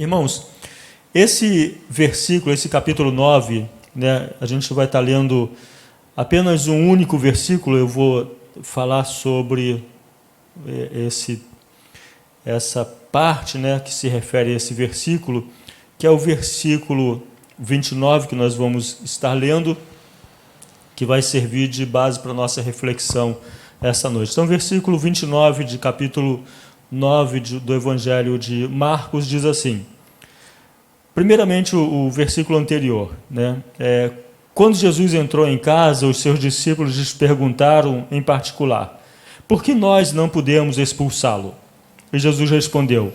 Irmãos, esse versículo, esse capítulo 9, né, a gente vai estar lendo apenas um único versículo. Eu vou falar sobre essa parte, né, que se refere a esse versículo, que é o versículo 29 que nós vamos estar lendo, que vai servir de base para a nossa reflexão essa noite. Então, versículo 29 de capítulo 9 do Evangelho de Marcos diz assim. Primeiramente, o versículo anterior, né? Quando Jesus entrou em casa, os seus discípulos lhes perguntaram em particular: por que nós não podemos expulsá-lo? E Jesus respondeu: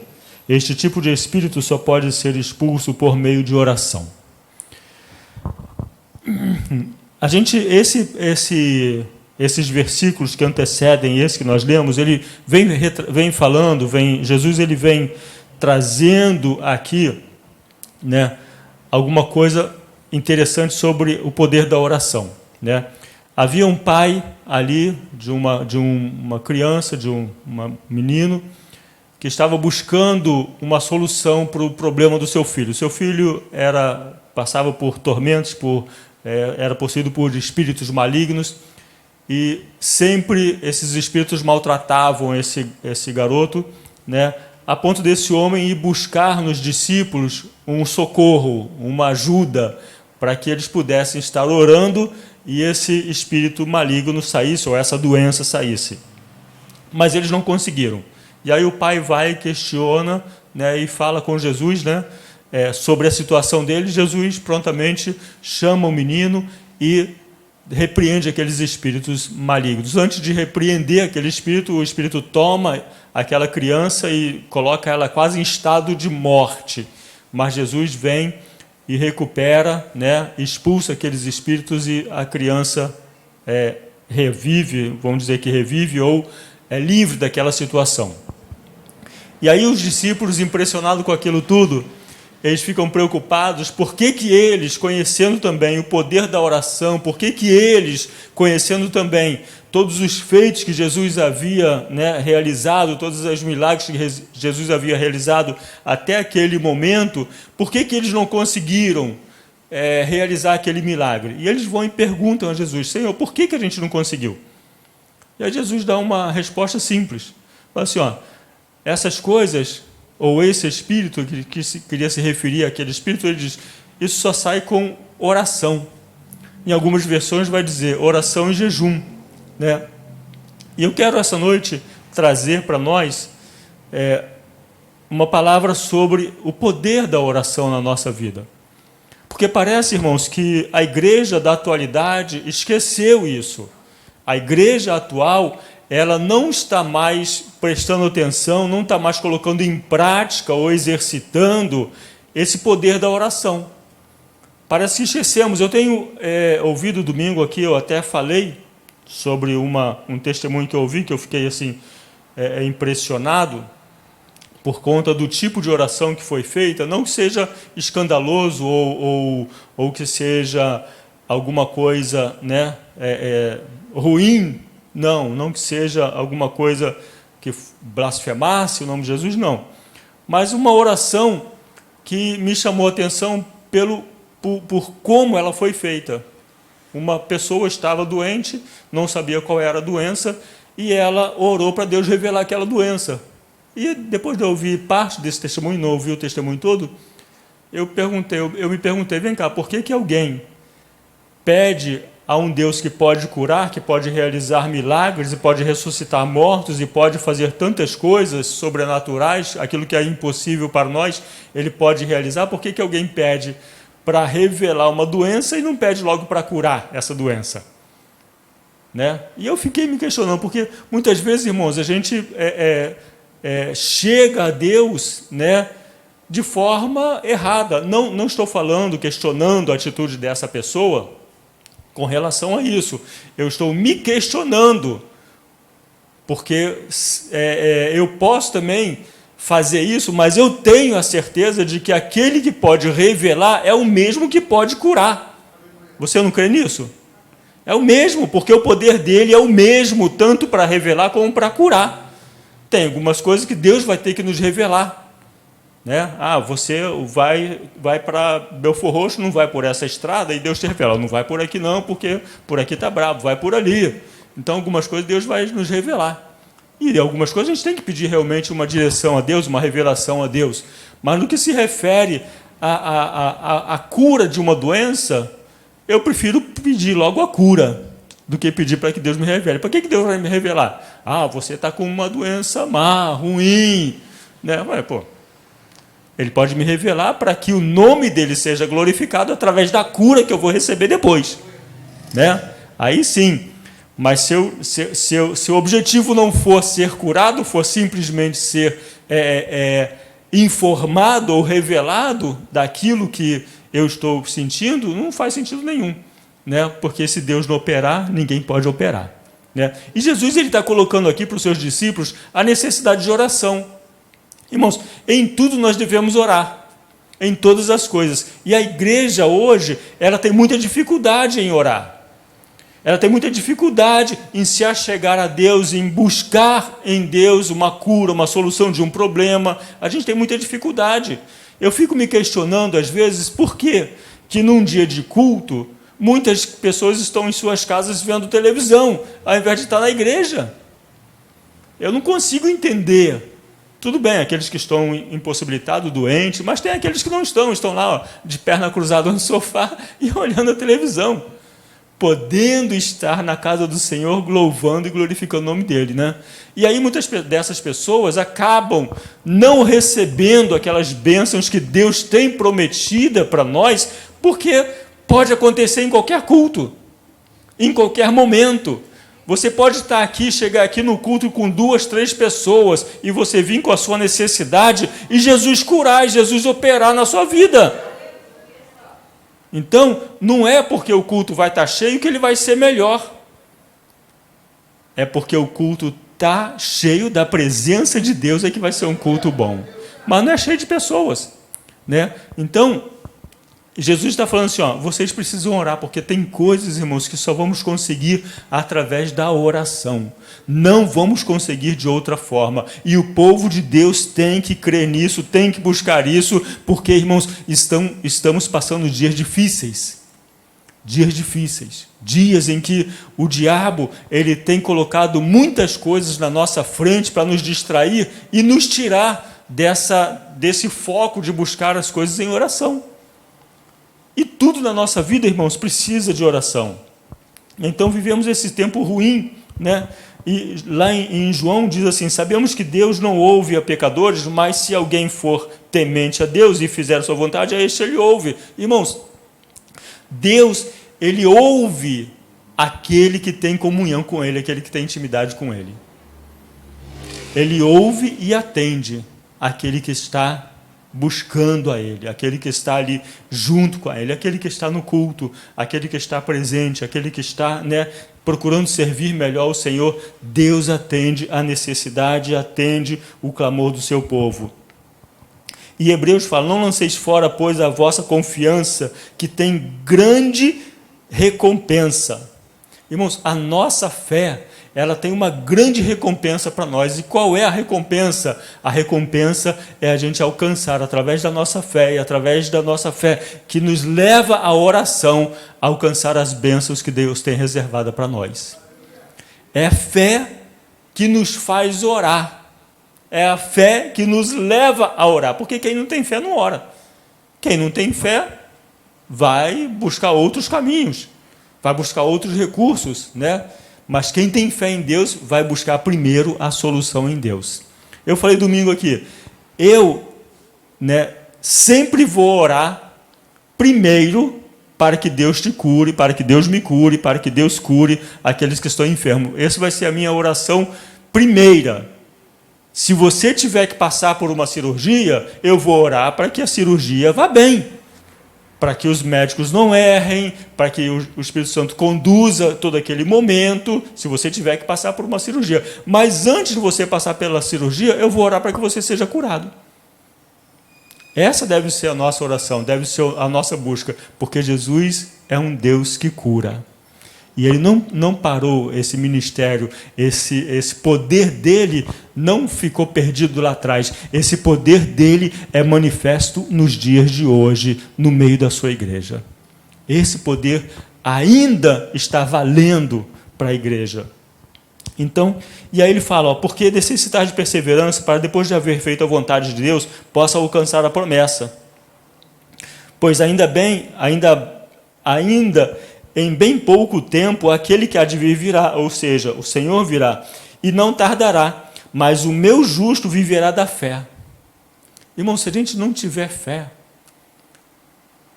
este tipo de espírito só pode ser expulso por meio de oração. A gente, esses versículos que antecedem esse que nós lemos, ele vem falando, Jesus ele vem trazendo aqui, né, alguma coisa interessante sobre o poder da oração, né? Havia um pai ali de uma criança, de um menino, que estava buscando uma solução para o problema do seu filho. O seu filho passava por tormentos, era possuído por espíritos malignos, e sempre esses espíritos maltratavam esse garoto, né, a ponto desse homem ir buscar nos discípulos um socorro, uma ajuda, para que eles pudessem estar orando e esse espírito maligno saísse, ou essa doença saísse. Mas eles não conseguiram. E aí o pai vai e questiona, né, e fala com Jesus, né, sobre a situação dele. Jesus prontamente chama o menino e repreende aqueles espíritos malignos. Antes de repreender aquele espírito, o espírito toma aquela criança e coloca ela quase em estado de morte. Mas Jesus vem e recupera, né, expulsa aqueles espíritos e a criança revive, vamos dizer que revive, ou é livre daquela situação. E aí os discípulos, impressionados com aquilo tudo, eles ficam preocupados, por que eles, conhecendo também o poder da oração, por que eles, conhecendo também todos os feitos que Jesus havia, né, realizado, todos os milagres que Jesus havia realizado até aquele momento, por que eles não conseguiram realizar aquele milagre? E eles vão e perguntam a Jesus: Senhor, por que a gente não conseguiu? E aí Jesus dá uma resposta simples. Fala assim, essas coisas, ou esse espírito, que queria se referir àquele espírito, ele diz, isso só sai com oração. Em algumas versões vai dizer oração e jejum, né? E eu quero essa noite trazer para nós uma palavra sobre o poder da oração na nossa vida. Porque parece, irmãos, que a igreja da atualidade esqueceu isso. A igreja atual, ela não está mais prestando atenção, não está mais colocando em prática ou exercitando esse poder da oração. Parece que esquecemos. Eu tenho ouvido domingo aqui, eu até falei sobre um testemunho que eu ouvi, que eu fiquei assim impressionado por conta do tipo de oração que foi feita, não que seja escandaloso ou que seja alguma coisa, né, ruim, não que seja alguma coisa que blasfemasse o nome de Jesus, não. Mas uma oração que me chamou a atenção por como ela foi feita. Uma pessoa estava doente, não sabia qual era a doença, e ela orou para Deus revelar aquela doença. E depois de eu ouvir parte desse testemunho, não ouvi o testemunho todo, eu me perguntei, vem cá, por que alguém pede a um Deus que pode curar, que pode realizar milagres, e pode ressuscitar mortos, e pode fazer tantas coisas sobrenaturais, aquilo que é impossível para nós, ele pode realizar? Por que alguém pede para revelar uma doença e não pede logo para curar essa doença? Né? E eu fiquei me questionando, porque muitas vezes, irmãos, a gente chega a Deus, né, de forma errada. Não estou questionando a atitude dessa pessoa com relação a isso. Eu estou me questionando, porque eu posso também fazer isso, mas eu tenho a certeza de que aquele que pode revelar é o mesmo que pode curar. Você não crê nisso? É o mesmo, porque o poder dele é o mesmo, tanto para revelar como para curar. Tem algumas coisas que Deus vai ter que nos revelar. Né? Você vai para Belfor Roxo, não vai por essa estrada, e Deus te revela, não vai por aqui não, porque por aqui está bravo, vai por ali. Então, algumas coisas Deus vai nos revelar. E algumas coisas a gente tem que pedir realmente uma direção a Deus, uma revelação a Deus. Mas no que se refere à cura de uma doença, eu prefiro pedir logo a cura do que pedir para que Deus me revele. Para que Deus vai me revelar? Você está com uma doença má, ruim. Né? Ele pode me revelar para que o nome dele seja glorificado através da cura que eu vou receber depois. Né? Aí sim. Mas se o objetivo não for ser curado, for simplesmente ser informado ou revelado daquilo que eu estou sentindo, não faz sentido nenhum. Né? Porque se Deus não operar, ninguém pode operar. Né? E Jesus está colocando aqui para os seus discípulos a necessidade de oração. Irmãos, em tudo nós devemos orar, em todas as coisas. E a igreja hoje, ela tem muita dificuldade em orar. Ela tem muita dificuldade em se achegar a Deus, em buscar em Deus uma cura, uma solução de um problema. A gente tem muita dificuldade. Eu fico me questionando, às vezes, por que num dia de culto, muitas pessoas estão em suas casas vendo televisão, ao invés de estar na igreja. Eu não consigo entender. Tudo bem, aqueles que estão impossibilitados, doentes, mas tem aqueles que não estão lá de perna cruzada no sofá e olhando a televisão, podendo estar na casa do Senhor, louvando e glorificando o nome dele. Né? E aí muitas dessas pessoas acabam não recebendo aquelas bênçãos que Deus tem prometida para nós, porque pode acontecer em qualquer culto, em qualquer momento. Você pode estar aqui, chegar aqui no culto com 2, 3 pessoas, e você vir com a sua necessidade, e Jesus curar, e Jesus operar na sua vida. Então, não é porque o culto vai estar cheio que ele vai ser melhor. É porque o culto está cheio da presença de Deus, é que vai ser um culto bom. Mas não é cheio de pessoas. Né? Então, Jesus está falando assim, vocês precisam orar, porque tem coisas, irmãos, que só vamos conseguir através da oração. Não vamos conseguir de outra forma. E o povo de Deus tem que crer nisso, tem que buscar isso, porque, irmãos, estamos passando dias difíceis. Dias difíceis. Dias em que o diabo ele tem colocado muitas coisas na nossa frente para nos distrair e nos tirar desse foco de buscar as coisas em oração. E tudo na nossa vida, irmãos, precisa de oração. Então vivemos esse tempo ruim, né? E lá em João diz assim, sabemos que Deus não ouve a pecadores, mas se alguém for temente a Deus e fizer a sua vontade, a este ele ouve. Irmãos, Deus, ele ouve aquele que tem comunhão com ele, aquele que tem intimidade com ele. Ele ouve e atende aquele que está buscando a ele, aquele que está ali junto com ele, aquele que está no culto, aquele que está presente, aquele que está, né, procurando servir melhor ao Senhor. Deus atende a necessidade, atende o clamor do seu povo. E Hebreus fala, não lanceis fora, pois, a vossa confiança, que tem grande recompensa. Irmãos, a nossa fé, ela tem uma grande recompensa para nós. E qual é a recompensa? A recompensa é a gente alcançar, através da nossa fé, e através da nossa fé, que nos leva à oração, a alcançar as bênçãos que Deus tem reservada para nós. É a fé que nos faz orar. É a fé que nos leva a orar. Porque quem não tem fé não ora. Quem não tem fé vai buscar outros caminhos, vai buscar outros recursos, né? Mas quem tem fé em Deus vai buscar primeiro a solução em Deus. Eu falei domingo aqui, eu, né, sempre vou orar primeiro para que Deus te cure, para que Deus me cure, para que Deus cure aqueles que estão enfermos. Essa vai ser a minha oração primeira. Se você tiver que passar por uma cirurgia, eu vou orar para que a cirurgia vá bem, para que os médicos não errem, para que o Espírito Santo conduza todo aquele momento, se você tiver que passar por uma cirurgia. Mas antes de você passar pela cirurgia, eu vou orar para que você seja curado. Essa deve ser a nossa oração, deve ser a nossa busca, porque Jesus é um Deus que cura. E ele não parou esse ministério, esse poder dele não ficou perdido lá atrás. Esse poder dele é manifesto nos dias de hoje, no meio da sua igreja. Esse poder ainda está valendo para a igreja. Então, e aí ele fala, porque necessitar de perseverança para, depois de haver feito a vontade de Deus, possa alcançar a promessa. Pois ainda em bem pouco tempo, aquele que há de vir virá, ou seja, o Senhor virá, e não tardará, mas o meu justo viverá da fé. Irmão, se a gente não tiver fé,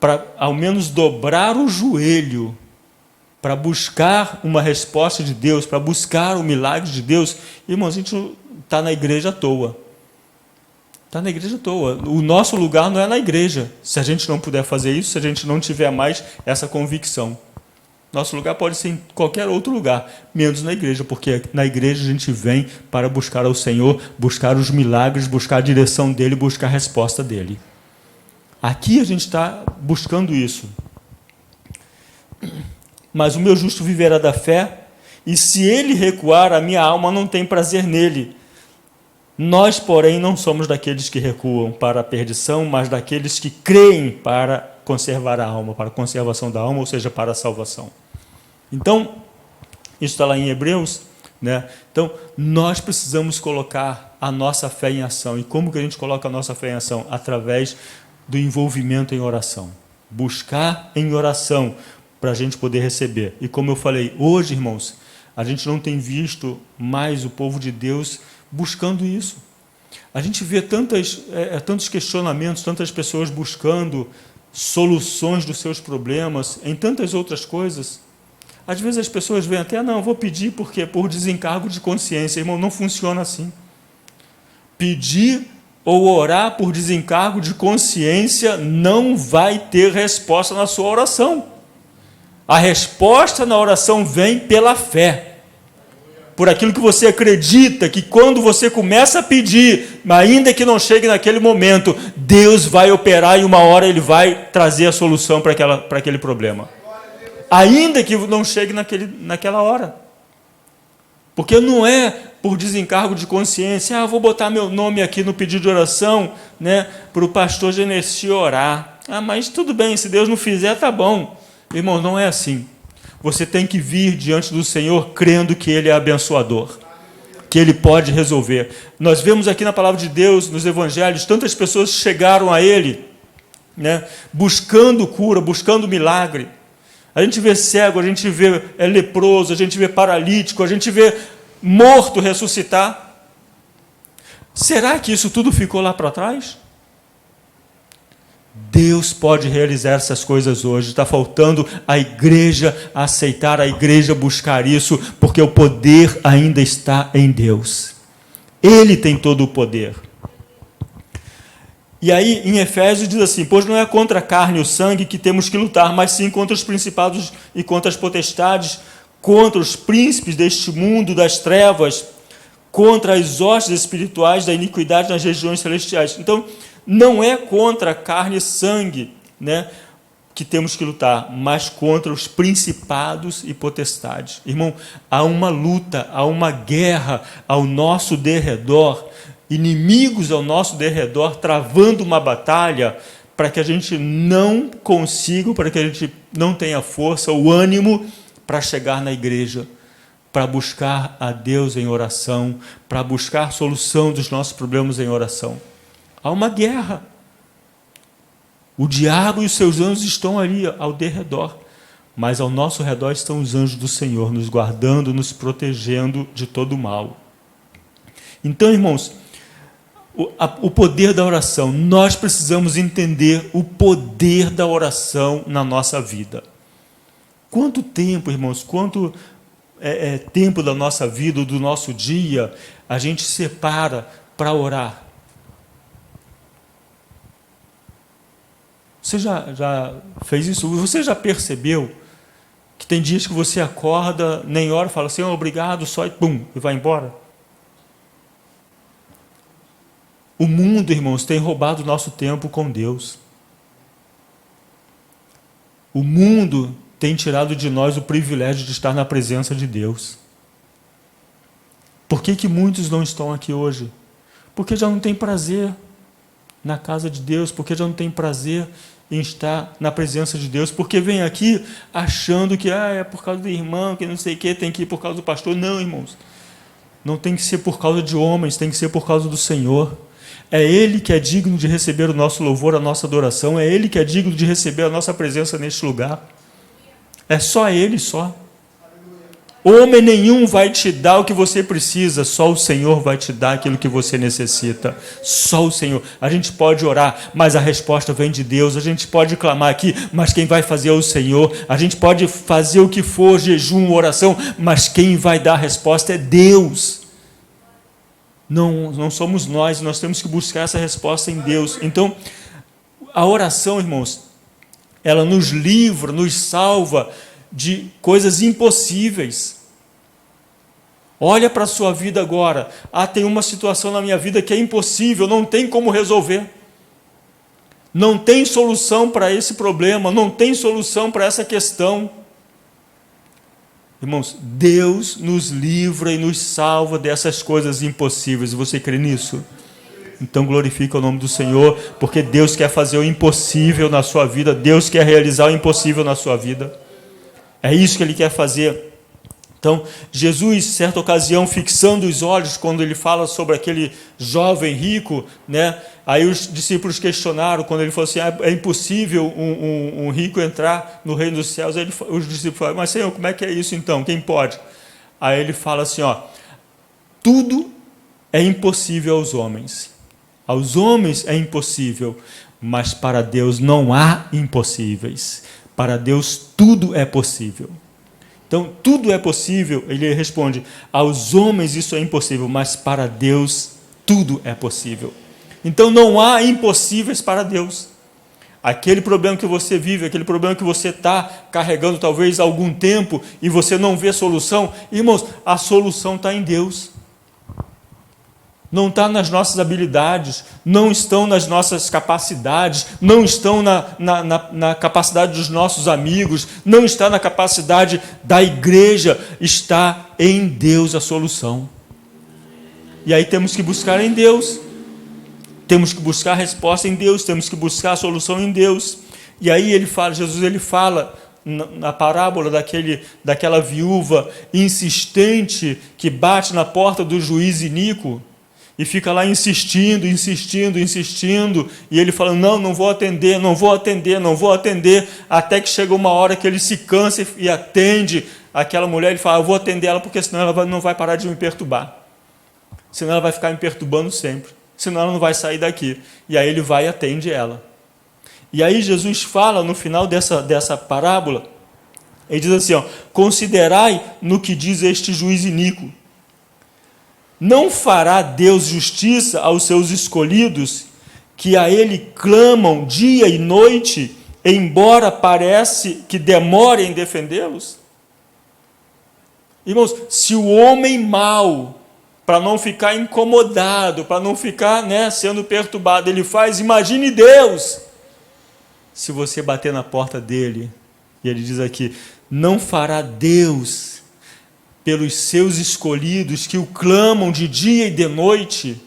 para ao menos dobrar o joelho, para buscar uma resposta de Deus, para buscar o milagre de Deus, irmão, a gente está na igreja à toa. Está na igreja à toa. O nosso lugar não é na igreja, se a gente não puder fazer isso, se a gente não tiver mais essa convicção. Nosso lugar pode ser em qualquer outro lugar, menos na igreja, porque na igreja a gente vem para buscar ao Senhor, buscar os milagres, buscar a direção dEle, buscar a resposta dEle. Aqui a gente está buscando isso. Mas o meu justo viverá da fé, e se ele recuar, a minha alma não tem prazer nele. Nós, porém, não somos daqueles que recuam para a perdição, mas daqueles que creem para conservar a alma, para a conservação da alma, ou seja, para a salvação. Então, isso está lá em Hebreus, né? Então, nós precisamos colocar a nossa fé em ação. E como que a gente coloca a nossa fé em ação? Através do envolvimento em oração. Buscar em oração, para a gente poder receber. E como eu falei, hoje, irmãos, a gente não tem visto mais o povo de Deus buscando isso. A gente vê tantos questionamentos, tantas pessoas buscando soluções dos seus problemas, em tantas outras coisas. Às vezes as pessoas veem até, não, vou pedir porque por desencargo de consciência. Irmão, não funciona assim. Pedir ou orar por desencargo de consciência não vai ter resposta na sua oração. A resposta na oração vem pela fé. Por aquilo que você acredita, que quando você começa a pedir, ainda que não chegue naquele momento, Deus vai operar e uma hora Ele vai trazer a solução para aquele problema. Ainda que não chegue naquela hora. Porque não é por desencargo de consciência, vou botar meu nome aqui no pedido de oração, né, para o pastor Genesi orar. Mas tudo bem, se Deus não fizer, tá bom. Irmão, não é assim. Você tem que vir diante do Senhor crendo que Ele é abençoador, que Ele pode resolver. Nós vemos aqui na palavra de Deus, nos evangelhos, tantas pessoas chegaram a Ele, né, buscando cura, buscando milagre. A gente vê cego, a gente vê leproso, a gente vê paralítico, a gente vê morto ressuscitar. Será que isso tudo ficou lá para trás? Deus pode realizar essas coisas hoje. Está faltando a igreja aceitar, a igreja buscar isso, porque o poder ainda está em Deus. Ele tem todo o poder. E aí, em Efésios, diz assim, pois não é contra a carne e o sangue que temos que lutar, mas sim contra os principados e contra as potestades, contra os príncipes deste mundo das trevas, contra as hostes espirituais da iniquidade nas regiões celestiais. Então, não é contra a carne e sangue, né, que temos que lutar, mas contra os principados e potestades. Irmão, há uma luta, há uma guerra ao nosso derredor, inimigos ao nosso derredor, travando uma batalha para que a gente não consiga, para que a gente não tenha força, o ânimo para chegar na igreja, para buscar a Deus em oração, para buscar solução dos nossos problemas em oração. Há uma guerra. O diabo e os seus anjos estão ali ao derredor, mas ao nosso redor estão os anjos do Senhor, nos guardando, nos protegendo de todo o mal. Então, irmãos, o poder da oração, nós precisamos entender o poder da oração na nossa vida. Quanto tempo, irmãos, quanto tempo da nossa vida, do nosso dia, a gente separa para orar? Você já fez isso? Você já percebeu que tem dias que você acorda, nem ora, fala, Senhor, obrigado, só e pum, e vai embora? O mundo, irmãos, tem roubado o nosso tempo com Deus. O mundo tem tirado de nós o privilégio de estar na presença de Deus. Por que muitos não estão aqui hoje? Porque já não tem prazer na casa de Deus, porque já não tem prazer em estar na presença de Deus, porque vem aqui achando que é por causa do irmão, que não sei o que, tem que ir por causa do pastor. Não, irmãos. Não tem que ser por causa de homens, tem que ser por causa do Senhor. É Ele que é digno de receber o nosso louvor, a nossa adoração. É Ele que é digno de receber a nossa presença neste lugar. É só Ele, só. Homem nenhum vai te dar o que você precisa, só o Senhor vai te dar aquilo que você necessita. Só o Senhor. A gente pode orar, mas a resposta vem de Deus. A gente pode clamar aqui, mas quem vai fazer é o Senhor. A gente pode fazer o que for, jejum, oração, mas quem vai dar a resposta é Deus. Não somos nós temos que buscar essa resposta em Deus. Então, a oração, irmãos, ela nos livra, nos salva de coisas impossíveis. Olha para a sua vida agora. Tem uma situação na minha vida que é impossível, não tem como resolver. Não tem solução para esse problema, não tem solução para essa questão. Irmãos, Deus nos livra e nos salva dessas coisas impossíveis. Você crê nisso? Então glorifica o nome do Senhor, porque Deus quer fazer o impossível na sua vida, Deus quer realizar o impossível na sua vida. É isso que Ele quer fazer. Então, Jesus, certa ocasião, fixando os olhos, quando Ele fala sobre aquele jovem rico, né? Aí os discípulos questionaram, quando Ele falou assim, é impossível um rico entrar no reino dos céus. Aí os discípulos falaram, mas Senhor, como é que é isso então? Quem pode? Aí Ele fala assim, tudo é impossível aos homens. Aos homens é impossível, mas para Deus não há impossíveis. Para Deus tudo é possível. Então, tudo é possível, ele responde, aos homens isso é impossível, mas para Deus tudo é possível. Então, não há impossíveis para Deus. Aquele problema que você vive, aquele problema que você está carregando talvez há algum tempo e você não vê solução, irmãos, a solução está em Deus. Não está nas nossas habilidades, não estão nas nossas capacidades, não estão na capacidade dos nossos amigos, não está na capacidade da igreja, está em Deus a solução. E aí temos que buscar em Deus, temos que buscar a resposta em Deus, temos que buscar a solução em Deus. E aí Jesus fala na parábola daquela viúva insistente que bate na porta do juiz iníquo, e fica lá insistindo, e ele fala, não vou atender, até que chega uma hora que ele se cansa e atende aquela mulher, ele fala, eu vou atender ela, porque senão ela não vai parar de me perturbar, senão ela vai ficar me perturbando sempre, senão ela não vai sair daqui, e aí ele vai e atende ela. E aí Jesus fala no final dessa parábola, ele diz assim, considerai no que diz este juiz iníquo. Não fará Deus justiça aos seus escolhidos, que a Ele clamam dia e noite, embora parece que demore em defendê-los? Irmãos, se o homem mau, para não ficar incomodado, para não ficar sendo perturbado, ele faz, imagine Deus, se você bater na porta dele, e ele diz aqui, não fará Deus pelos seus escolhidos que o clamam de dia e de noite.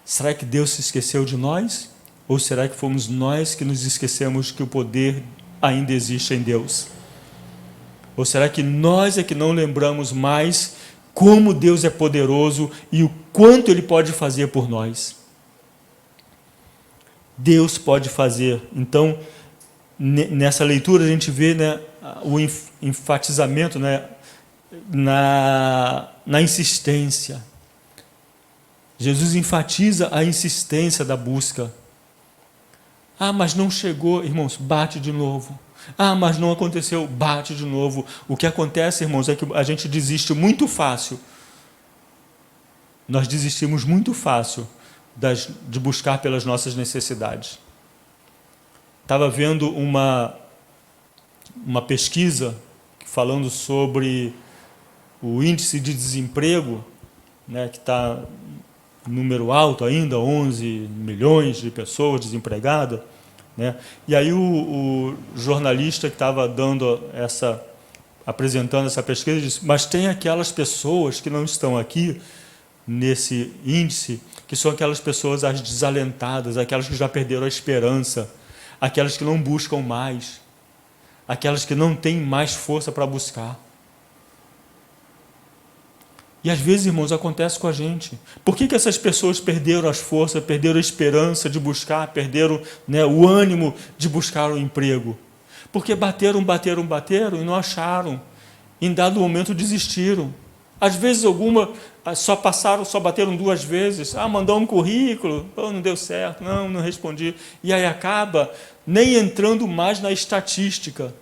Será que Deus se esqueceu de nós? Ou será que fomos nós que nos esquecemos que o poder ainda existe em Deus? Ou será que nós é que não lembramos mais como Deus é poderoso e o quanto Ele pode fazer por nós? Deus pode fazer. Então, nessa leitura a gente vê o enfatizamento, na insistência. Jesus enfatiza a insistência da busca. Mas não chegou, irmãos, bate de novo. Mas não aconteceu, bate de novo. O que acontece, irmãos, é que a gente desiste muito fácil. Nós desistimos muito fácil de buscar pelas nossas necessidades. Estava vendo uma pesquisa falando sobre o índice de desemprego, que está número alto ainda, 11 milhões de pessoas desempregadas, né? E aí o jornalista que estava apresentando essa pesquisa disse, mas tem aquelas pessoas que não estão aqui nesse índice, que são aquelas pessoas as desalentadas, aquelas que já perderam a esperança, aquelas que não buscam mais, aquelas que não têm mais força para buscar. E às vezes, irmãos, acontece com a gente. Por que essas pessoas perderam as forças, perderam a esperança de buscar, perderam, né, o ânimo de buscar um emprego? Porque bateram e não acharam. Em dado momento desistiram. Às vezes alguma só bateram 2 vezes. Mandou um currículo, não deu certo, não respondi. E aí acaba nem entrando mais na estatística.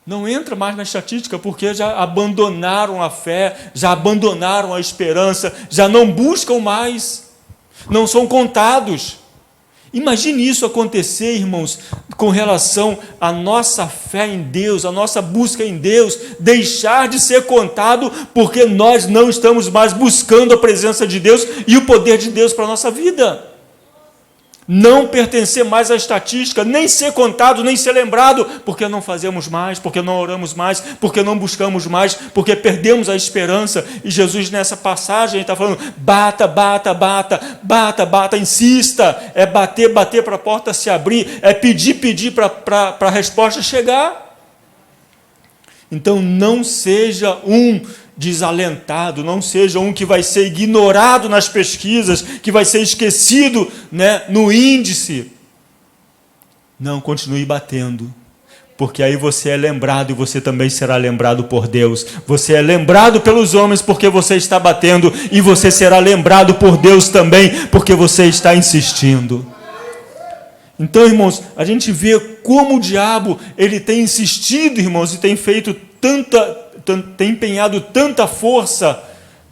Não entra mais na estatística porque já abandonaram a fé, já abandonaram a esperança, já não buscam mais, não são contados. Imagine isso acontecer, irmãos, com relação à nossa fé em Deus, a nossa busca em Deus, deixar de ser contado porque nós não estamos mais buscando a presença de Deus e o poder de Deus para a nossa vida. Não pertencer mais à estatística, nem ser contado, nem ser lembrado, porque não fazemos mais, porque não oramos mais, porque não buscamos mais, porque perdemos a esperança. E Jesus, nessa passagem, está falando, bata, insista, é bater para a porta se abrir, é pedir para a resposta chegar. Então, não seja um desalentado, não seja um que vai ser ignorado nas pesquisas, que vai ser esquecido, né, no índice. Não, continue batendo, porque aí você é lembrado e você também será lembrado por Deus. Você é lembrado pelos homens porque você está batendo e você será lembrado por Deus também porque você está insistindo. Então, irmãos, a gente vê como o diabo ele tem insistido, irmãos, e tem feito tem empenhado tanta força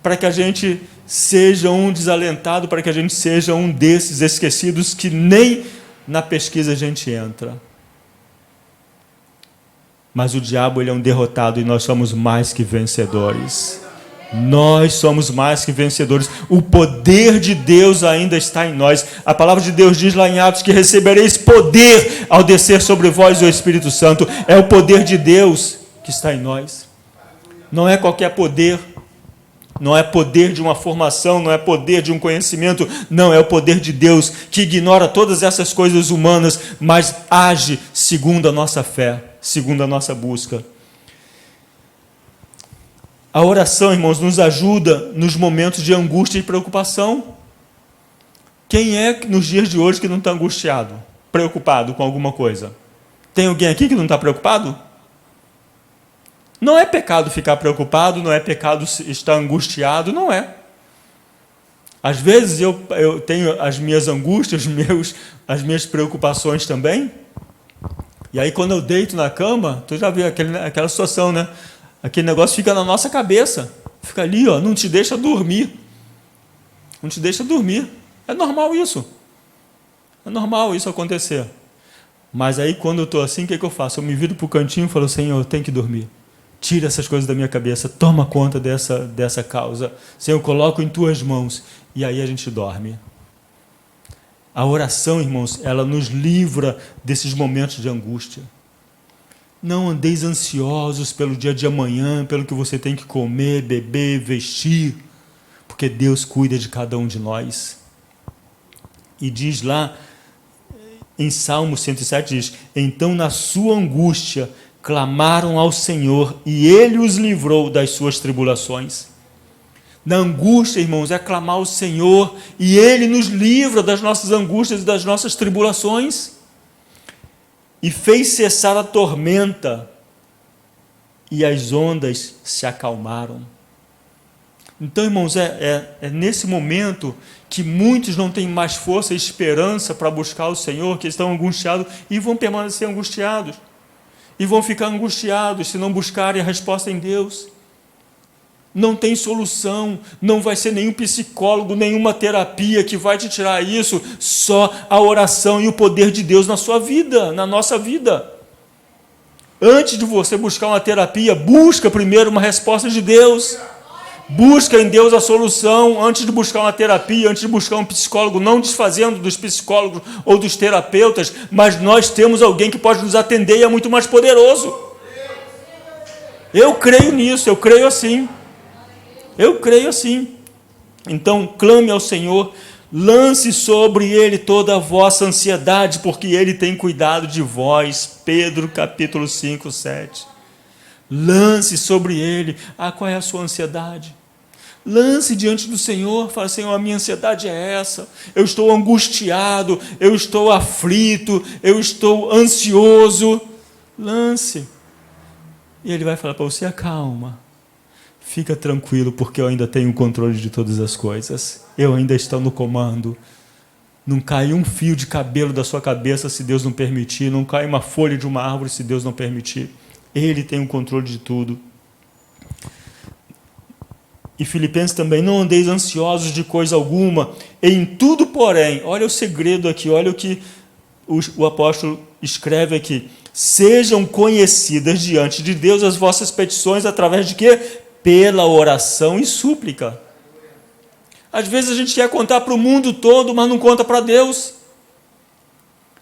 para que a gente seja um desalentado, para que a gente seja um desses esquecidos que nem na pesquisa a gente entra. Mas o diabo ele é um derrotado e nós somos mais que vencedores. Nós somos mais que vencedores. O poder de Deus ainda está em nós. A palavra de Deus diz lá em Atos que recebereis poder ao descer sobre vós o Espírito Santo. É o poder de Deus que está em nós. Não é qualquer poder, não é poder de uma formação, não é poder de um conhecimento, não, é o poder de Deus que ignora todas essas coisas humanas, mas age segundo a nossa fé, segundo a nossa busca. A oração, irmãos, nos ajuda nos momentos de angústia e preocupação. Quem é nos dias de hoje que não está angustiado, preocupado com alguma coisa? Tem alguém aqui que não está preocupado? Não é pecado ficar preocupado, não é pecado estar angustiado, não é. Às vezes eu tenho as minhas angústias, as minhas preocupações também. E aí quando eu deito na cama, tu já viu aquela situação, né? Aquele negócio fica na nossa cabeça, fica ali, ó, não te deixa dormir. Não te deixa dormir. É normal isso. É normal isso acontecer. Mas aí quando eu estou assim, o que eu faço? Eu me viro para o cantinho e falo, Senhor, eu tenho que dormir. Tira essas coisas da minha cabeça, toma conta dessa causa. Senhor, eu coloco em tuas mãos. E aí a gente dorme. A oração, irmãos, ela nos livra desses momentos de angústia. Não andeis ansiosos pelo dia de amanhã, pelo que você tem que comer, beber, vestir, porque Deus cuida de cada um de nós. E diz lá, em Salmo 107, diz, então na sua angústia clamaram ao Senhor e Ele os livrou das suas tribulações. Na angústia, irmãos, é clamar ao Senhor e Ele nos livra das nossas angústias e das nossas tribulações. E fez cessar a tormenta e as ondas se acalmaram. Então, irmãos, é nesse momento que muitos não têm mais força e esperança para buscar o Senhor, que estão angustiados e vão permanecer angustiados. E vão ficar angustiados se não buscarem a resposta em Deus. Não tem solução, não vai ser nenhum psicólogo, nenhuma terapia que vai te tirar isso, só a oração e o poder de Deus na sua vida, na nossa vida. Antes de você buscar uma terapia, busca primeiro uma resposta de Deus. Busca em Deus a solução antes de buscar uma terapia, antes de buscar um psicólogo, não desfazendo dos psicólogos ou dos terapeutas, mas nós temos alguém que pode nos atender e é muito mais poderoso. Eu creio nisso, eu creio assim. Eu creio assim. Então, clame ao Senhor, lance sobre Ele toda a vossa ansiedade, porque Ele tem cuidado de vós. Pedro, capítulo 5, 7. Lance sobre Ele. Qual é a sua ansiedade? Lance diante do Senhor, fala: Senhor, a minha ansiedade é essa, eu estou angustiado, eu estou aflito, eu estou ansioso. Lance. E Ele vai falar para você: acalma, fica tranquilo, porque eu ainda tenho o controle de todas as coisas, eu ainda estou no comando. Não cai um fio de cabelo da sua cabeça se Deus não permitir, não cai uma folha de uma árvore se Deus não permitir. Ele tem o controle de tudo. E Filipenses também: não andeis ansiosos de coisa alguma, em tudo, porém, olha o segredo aqui, olha o que o apóstolo escreve aqui: sejam conhecidas diante de Deus as vossas petições, através de quê? Pela oração e súplica. Às vezes a gente quer contar para o mundo todo, mas não conta para Deus.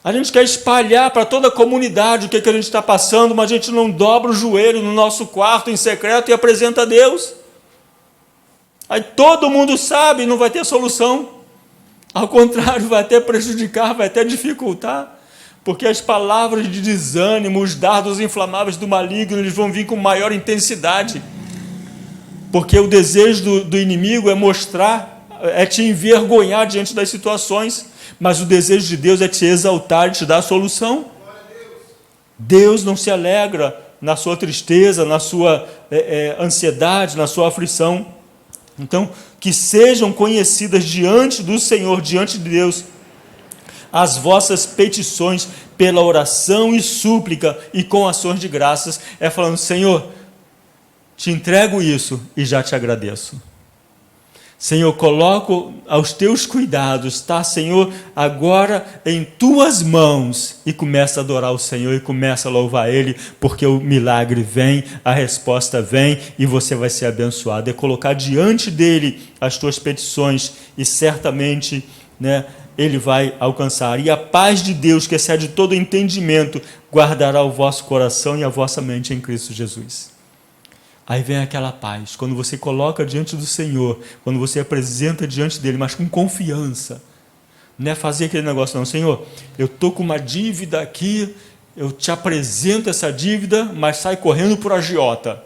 A gente quer espalhar para toda a comunidade o que a gente está passando, mas a gente não dobra o joelho no nosso quarto em secreto e apresenta a Deus. Aí todo mundo sabe e não vai ter solução. Ao contrário, vai até prejudicar, vai até dificultar, porque as palavras de desânimo, os dardos inflamáveis do maligno, eles vão vir com maior intensidade. Porque o desejo do inimigo é mostrar, é te envergonhar diante das situações, mas o desejo de Deus é te exaltar e te dar a solução. Deus não se alegra na sua tristeza, na sua ansiedade, na sua aflição. Então, que sejam conhecidas diante do Senhor, diante de Deus, as vossas petições pela oração e súplica e com ações de graças. É falando: Senhor, te entrego isso e já te agradeço. Senhor, coloco aos teus cuidados, tá, Senhor, agora em tuas mãos, e começa a adorar o Senhor e começa a louvar Ele, porque o milagre vem, a resposta vem e você vai ser abençoado. É colocar diante dele as tuas petições e certamente, né, Ele vai alcançar. E a paz de Deus, que excede todo entendimento, guardará o vosso coração e a vossa mente em Cristo Jesus. Aí vem aquela paz, quando você coloca diante do Senhor, quando você apresenta diante dele, mas com confiança. Não é fazer aquele negócio não: Senhor, eu estou com uma dívida aqui, eu te apresento essa dívida, mas sai correndo por agiota.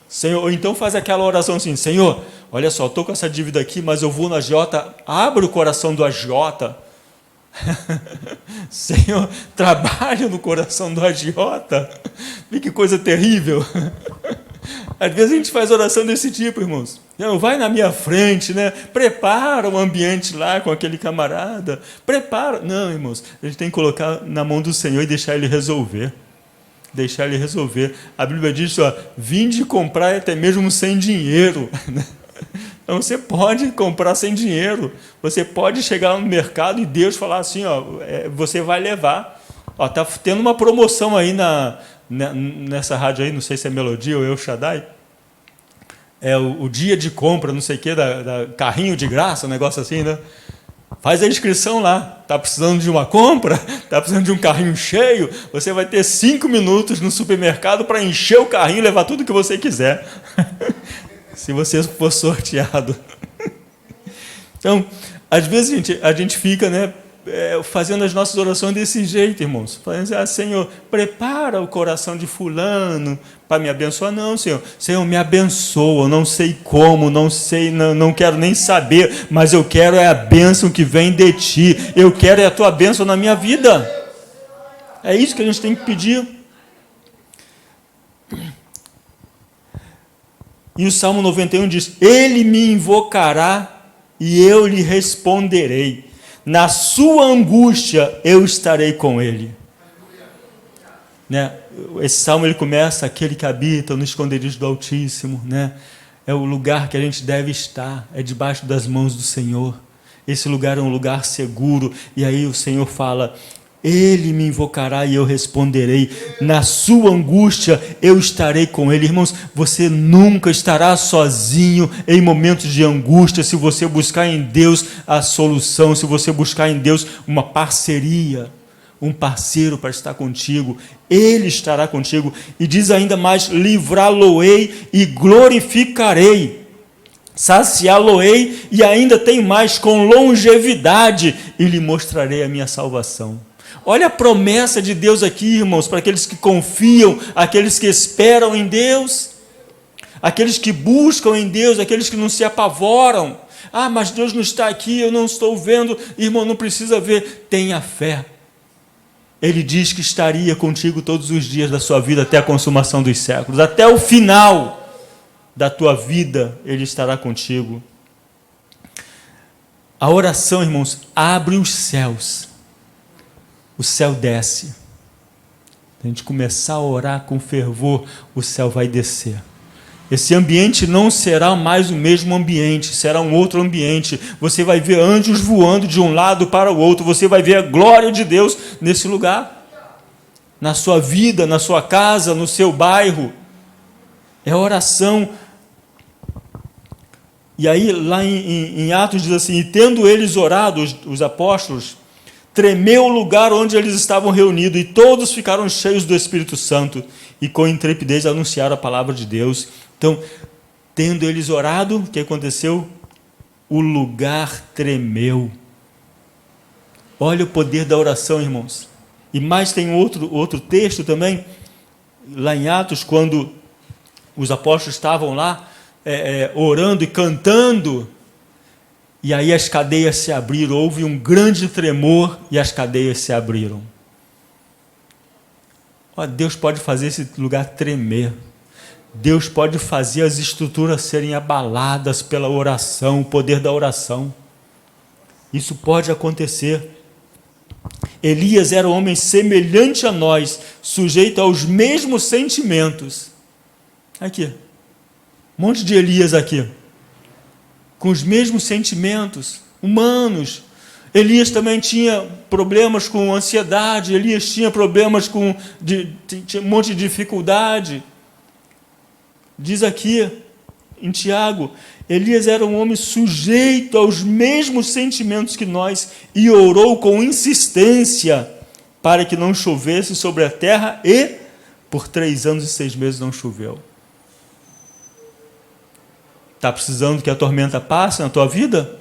Senhor, ou então faz aquela oração assim: Senhor, olha só, estou com essa dívida aqui, mas eu vou no agiota, abre o coração do agiota. Senhor, trabalha no coração do agiota. Vê que coisa terrível. Às vezes a gente faz oração desse tipo, irmãos. Não, vai na minha frente, né? Prepara o ambiente lá com aquele camarada. Prepara. Não, irmãos, a gente tem que colocar na mão do Senhor e deixar Ele resolver. Deixar Ele resolver. A Bíblia diz: ó, vinde comprar até mesmo sem dinheiro. Então você pode comprar sem dinheiro. Você pode chegar no mercado e Deus falar assim: ó, você vai levar. Ó, tá tendo uma promoção aí nessa rádio aí, não sei se é Melodia ou El Shaddai, é o dia de compra, não sei o que, da carrinho de graça, um negócio assim, né? Faz a inscrição lá. Está precisando de uma compra? Está precisando de um carrinho cheio? Você vai ter 5 minutos no supermercado para encher o carrinho e levar tudo que você quiser. Se você for sorteado. Então, às vezes a gente fica, né, fazendo as nossas orações desse jeito, irmãos. Falando assim: Senhor, prepara o coração de fulano para me abençoar. Não, Senhor. Senhor, me abençoa. Eu não sei como, não sei, não quero nem saber, mas eu quero a bênção que vem de Ti. Eu quero a Tua bênção na minha vida. É isso que a gente tem que pedir. E o Salmo 91 diz: Ele me invocará e eu lhe responderei. Na sua angústia eu estarei com ele. Né? Esse salmo ele começa: aquele que habita no esconderijo do Altíssimo, né? É o lugar que a gente deve estar, é debaixo das mãos do Senhor. Esse lugar é um lugar seguro. E aí o Senhor fala: Ele me invocará e eu responderei. Na sua angústia eu estarei com ele. Irmãos, você nunca estará sozinho em momentos de angústia, se você buscar em Deus a solução, se você buscar em Deus uma parceria, um parceiro para estar contigo. Ele estará contigo. E diz ainda mais: livrá-lo-ei e glorificarei. Saciá-lo-ei e ainda tem mais, com longevidade, e lhe mostrarei a minha salvação. Olha a promessa de Deus aqui, irmãos, para aqueles que confiam, aqueles que esperam em Deus, aqueles que buscam em Deus, aqueles que não se apavoram. Ah, mas Deus não está aqui, eu não estou vendo. Irmão, não precisa ver, tenha fé. Ele diz que estaria contigo todos os dias da sua vida até a consumação dos séculos, até o final da tua vida, Ele estará contigo. A oração, irmãos, abre os céus. O céu desce. Se a gente começar a orar com fervor, o céu vai descer. Esse ambiente não será mais o mesmo ambiente, será um outro ambiente. Você vai ver anjos voando de um lado para o outro, você vai ver a glória de Deus nesse lugar. Na sua vida, na sua casa, no seu bairro. É oração. E aí, lá em Atos diz assim: e tendo eles orado, os apóstolos, tremeu o lugar onde eles estavam reunidos, e todos ficaram cheios do Espírito Santo, e com intrepidez anunciaram a palavra de Deus. Então, tendo eles orado, o que aconteceu? O lugar tremeu. Olha o poder da oração, irmãos. E mais tem outro texto também, lá em Atos, quando os apóstolos estavam lá, orando e cantando, e aí as cadeias se abriram, houve um grande tremor e as cadeias se abriram. Deus pode fazer esse lugar tremer. Deus pode fazer as estruturas serem abaladas pela oração, o poder da oração. Isso pode acontecer. Elias era um homem semelhante a nós, sujeito aos mesmos sentimentos. Aqui, um monte de Elias aqui, com os mesmos sentimentos humanos. Elias também tinha problemas com ansiedade, Elias tinha problemas tinha um monte de dificuldade. Diz aqui em Tiago, Elias era um homem sujeito aos mesmos sentimentos que nós e orou com insistência para que não chovesse sobre a terra, e por 3 anos e 6 meses não choveu. Está precisando que a tormenta passe na tua vida?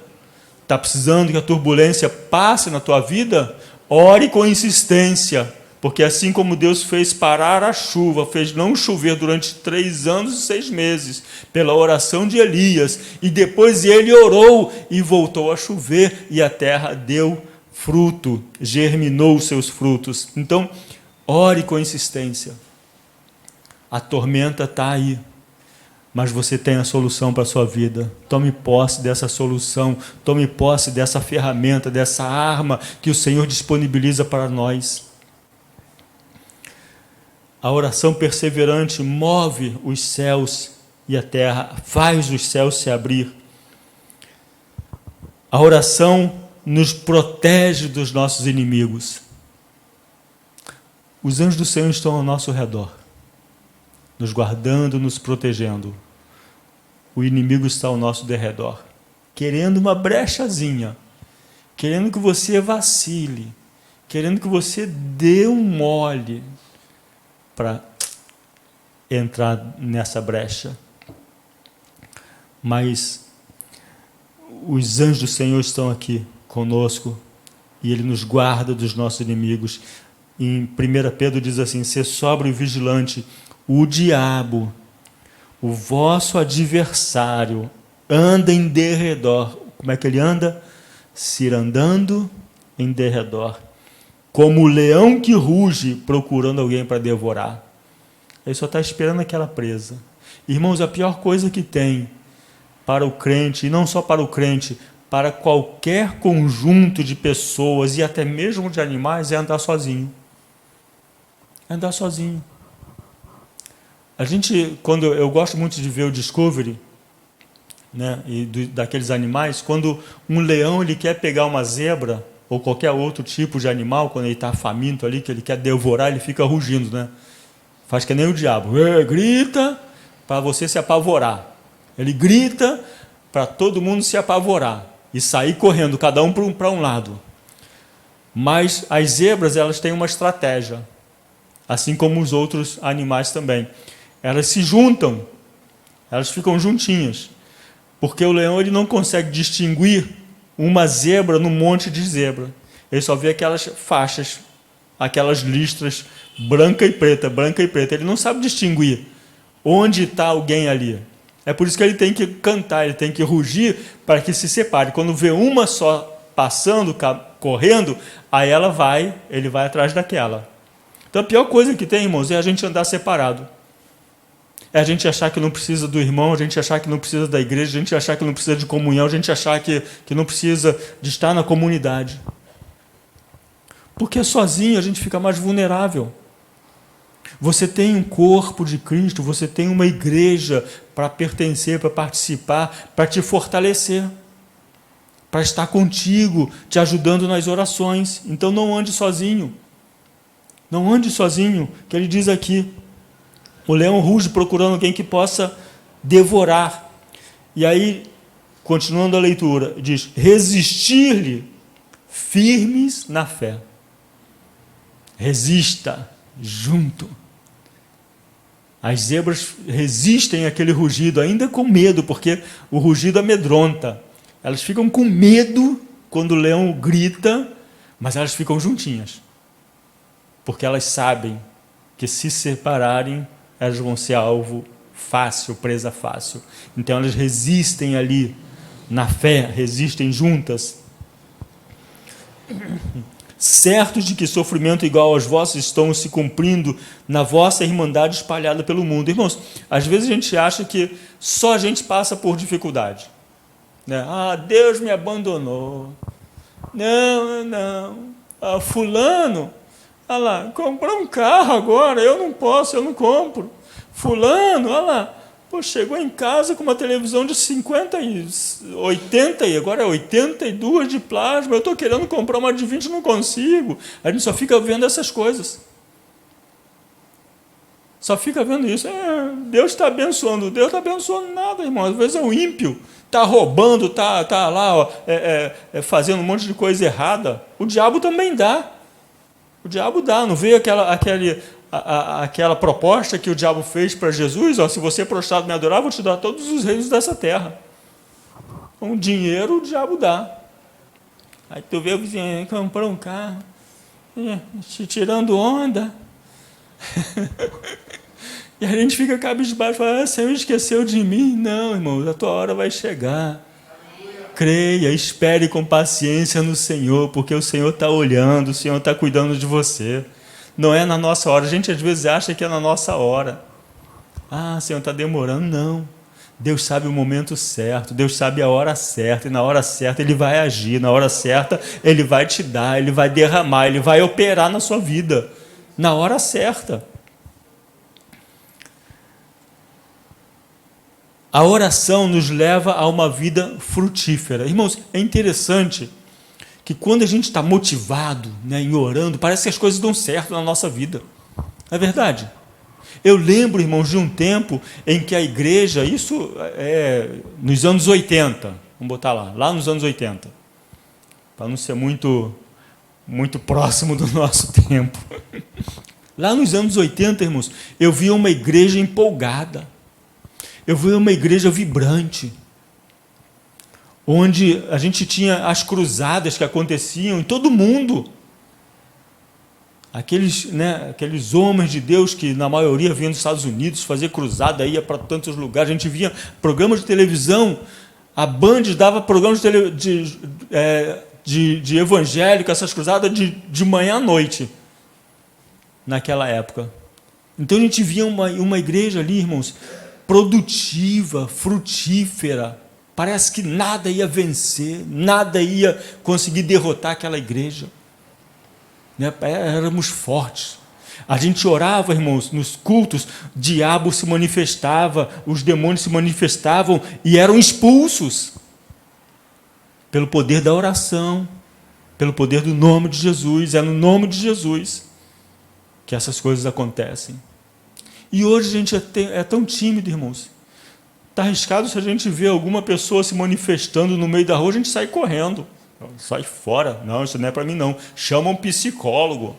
Está precisando que a turbulência passe na tua vida? Ore com insistência, porque assim como Deus fez parar a chuva, fez não chover durante 3 anos e 6 meses, pela oração de Elias, e depois ele orou e voltou a chover, e a terra deu fruto, germinou os seus frutos. Então, ore com insistência. A tormenta está aí, mas você tem a solução para a sua vida. Tome posse dessa solução, tome posse dessa ferramenta, dessa arma que o Senhor disponibiliza para nós. A oração perseverante move os céus e a terra, faz os céus se abrir. A oração nos protege dos nossos inimigos. Os anjos do Senhor estão ao nosso redor, nos guardando, nos protegendo. O inimigo está ao nosso derredor, querendo uma brechazinha, querendo que você vacile, querendo que você dê um mole para entrar nessa brecha. Mas os anjos do Senhor estão aqui conosco e Ele nos guarda dos nossos inimigos. Em 1 Pedro diz assim: ser sóbrio e vigilante, o diabo, o vosso adversário, anda em derredor. Como é que ele anda? Cirandando em derredor, como o leão que ruge, procurando alguém para devorar. Ele só está esperando aquela presa. Irmãos, a pior coisa que tem para o crente, e não só para o crente, para qualquer conjunto de pessoas e até mesmo de animais, é andar sozinho. É andar sozinho. Quando eu gosto muito de ver o Discovery, né, daqueles animais, quando um leão ele quer pegar uma zebra, ou qualquer outro tipo de animal, quando ele está faminto ali, que ele quer devorar, ele fica rugindo, né? Faz que nem o diabo. Grita para você se apavorar. Ele grita para todo mundo se apavorar e sair correndo, cada um para um lado. Mas as zebras, elas têm uma estratégia, assim como os outros animais também. Elas se juntam, elas ficam juntinhas, porque o leão ele não consegue distinguir uma zebra no monte de zebra. Ele só vê aquelas faixas, aquelas listras branca e preta, branca e preta. Ele não sabe distinguir onde está alguém ali. É por isso que ele tem que cantar, ele tem que rugir para que se separe. Quando vê uma só passando, correndo, aí ele vai atrás daquela. Então a pior coisa que tem, irmãos, é a gente andar separado. É a gente achar que não precisa do irmão, a gente achar que não precisa da igreja, a gente achar que não precisa de comunhão, a gente achar que não precisa de estar na comunidade. Porque sozinho a gente fica mais vulnerável. Você tem um corpo de Cristo, você tem uma igreja para pertencer, para participar, para te fortalecer, para estar contigo, te ajudando nas orações. Então não ande sozinho. Não ande sozinho, que ele diz aqui. O leão ruge procurando alguém que possa devorar. E aí, continuando a leitura, diz: resistir-lhe firmes na fé. Resista junto. As zebras resistem àquele rugido, ainda com medo, porque o rugido amedronta. Elas ficam com medo quando o leão grita, mas elas ficam juntinhas. Porque elas sabem que se separarem, elas vão ser alvo fácil, presa fácil. Então elas resistem ali, na fé, resistem juntas. Certos de que sofrimento igual aos vossos estão se cumprindo na vossa irmandade espalhada pelo mundo. Irmãos, às vezes a gente acha que só a gente passa por dificuldade. Né? Deus me abandonou. Não. Fulano, lá, comprou um carro agora, eu não posso, eu não compro. Fulano, lá, chegou em casa com uma televisão de 50 e 80, e agora é 82 de plasma, eu estou querendo comprar uma de 20 e não consigo. A gente só fica vendo essas coisas. Só fica vendo isso. Deus está abençoando. Deus está abençoando nada, irmão. Às vezes é o ímpio. Está roubando, está lá fazendo um monte de coisa errada. O diabo também dá. O diabo dá. Não veio aquela proposta que o diabo fez para Jesus? Se você prostrado me adorar, eu vou te dar todos os reinos dessa terra. Com dinheiro o diabo dá. Aí tu vê o vizinho, comprou um carro, te tirando onda. E a gente fica cabisbaixo, fala: Senhor esqueceu de mim. Não, irmão, a tua hora vai chegar. Creia, espere com paciência no Senhor, porque o Senhor está olhando, o Senhor está cuidando de você. Não é na nossa hora. A gente às vezes acha que é na nossa hora. Senhor, está demorando. Não. Deus sabe o momento certo, Deus sabe a hora certa, e na hora certa Ele vai agir, na hora certa Ele vai te dar, Ele vai derramar, Ele vai operar na sua vida, na hora certa. A oração nos leva a uma vida frutífera. Irmãos, é interessante que quando a gente está motivado, em orando, parece que as coisas dão certo na nossa vida. Não é verdade? Eu lembro, irmãos, de um tempo em que a igreja, isso é nos anos 80, vamos botar lá nos anos 80, para não ser muito próximo do nosso tempo. Lá nos anos 80, irmãos, eu via uma igreja empolgada, eu via uma igreja vibrante, onde a gente tinha as cruzadas que aconteciam em todo mundo. Aqueles homens de Deus que, na maioria, vinham dos Estados Unidos fazer cruzada, ia para tantos lugares. A gente via programas de televisão, a Band dava programas de evangélico, essas cruzadas de manhã à noite, naquela época. Então a gente via uma igreja ali, irmãos, produtiva, frutífera. Parece que nada ia vencer, nada ia conseguir derrotar aquela igreja. Éramos fortes. A gente orava, irmãos, nos cultos, o diabo se manifestava, os demônios se manifestavam e eram expulsos pelo poder da oração. Pelo poder do nome de Jesus, é no nome de Jesus que essas coisas acontecem. E hoje a gente é tão tímido, irmãos. Está arriscado se a gente vê alguma pessoa se manifestando no meio da rua, a gente sai correndo. Sai fora. Não, isso não é para mim não. Chama um psicólogo.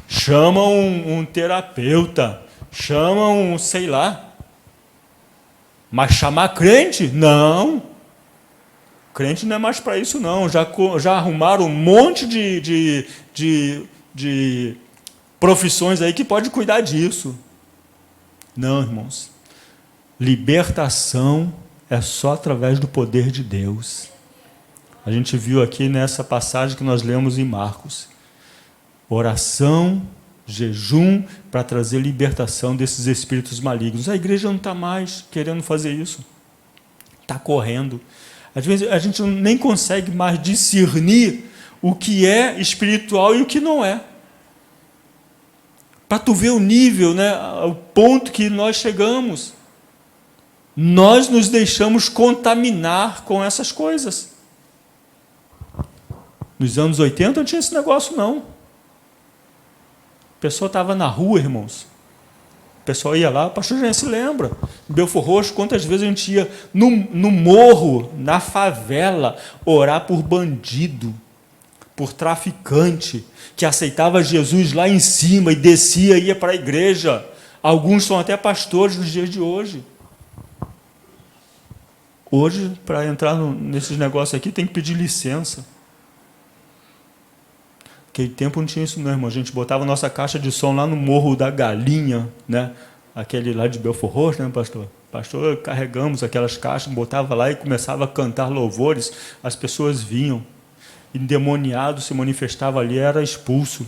Chama um terapeuta. Chama um, sei lá. Mas chamar crente? Não. Crente não é mais para isso não. Já arrumaram um monte de profissões aí que pode cuidar disso. Não, irmãos. Libertação é só através do poder de Deus. A gente viu aqui nessa passagem que nós lemos em Marcos. Oração, jejum, para trazer libertação desses espíritos malignos. A igreja não está mais querendo fazer isso. Está correndo. Às vezes a gente nem consegue mais discernir o que é espiritual e o que não é. Para tu ver o nível, né, o ponto que nós chegamos. Nós nos deixamos contaminar com essas coisas. Nos anos 80 não tinha esse negócio, não. A pessoa estava na rua, irmãos. O pessoal ia lá, o pastor já se lembra. Em Belfor Roxo, quantas vezes a gente ia no morro, na favela, orar por bandido, por traficante, que aceitava Jesus lá em cima e descia e ia para a igreja. Alguns são até pastores nos dias de hoje. Hoje, para entrar nesses negócios aqui, tem que pedir licença. Naquele tempo não tinha isso não, irmão. A gente botava nossa caixa de som lá no Morro da Galinha, né? Aquele lá de Belfor Roxo, né, pastor? Pastor, carregamos aquelas caixas, botava lá e começava a cantar louvores. As pessoas vinham. Endemoniado se manifestava ali, era expulso.